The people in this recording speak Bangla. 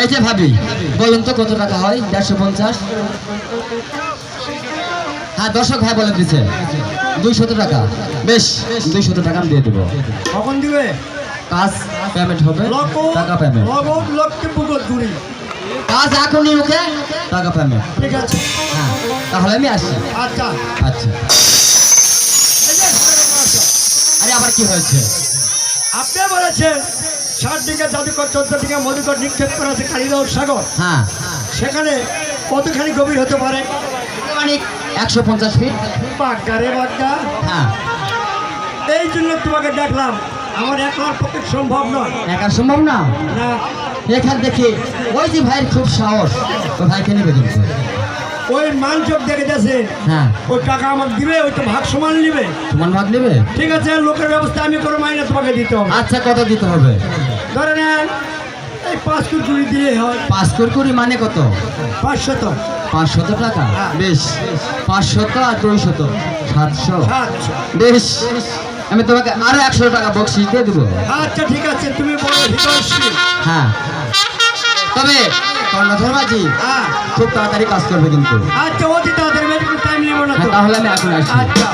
এই যে ভাবি, বলুন তো কত টাকা হয়? 150। হ্যাঁ, দর্শক ভাই বলে দিচ্ছে 200 টাকা। বেশ, 200 টাকা আমি দিয়ে দেবো। কখন দিবে? কাজ পেমেন্ট হবে, টাকা পেমেন্ট। কাজ এখনই, ওকে, টাকা পেমেন্ট। ঠিক আছে, হ্যাঁ, তাহলে আমি আসি। আচ্ছা আচ্ছা। আরে আবার কি হয়েছে? আপনি বলেছেন 60 দিকে জাদুকর, 14 দিকে মধুকর নিক্ষেপ করা আছে কালিদাস সাগর। হ্যাঁ, সেখানে কতখানি গভীর হতে পারে? মানে 150 ফিট। বাগ্গা রে বাগ্গা, হ্যাঁ, এই জন্য তোমাকে ডাকলাম। আমার একলার পক্ষে সম্ভব নয়। একা সম্ভব না। না, এখান দেখি ওই যে ভাইয়ের খুব সাহস, ওই ভাইকে নেবে কিন্তু। ওই মান চোখ দেখে যাচ্ছে। হ্যাঁ, ওই টাকা আমাকে দিবে, ওইটা ভাগ সমান নিবে। তোমার ভাগ নেবে? ঠিক আছে, লোকের ব্যবস্থা আমি করে মাইনে তোমাকে দিতে হবে। আচ্ছা, কত দিতে হবে? ধরে নেন এই 5 কুড়ি দিলেই হয়। 5 কুড়ি মানে কত? 500। 500 টাকা। হ্যাঁ। বেশ, 500 আর 200, 700। 700। বেশ, আমি তোমাকে আরো 100 টাকা বকশিশ দিয়ে দেবো। আচ্ছা ঠিক আছে, তুমি বলো হিতৈষী। হ্যাঁ, তবে কর্ণধর মাঝি হ্যাঁ, খুব তাড়াতাড়ি কাজ করবে কিন্তু। আচ্ছা অতি তাড়াতাড়ি, টাইম নেব না তো। হ্যাঁ, তাহলে আমি এখন আসি। আচ্ছা।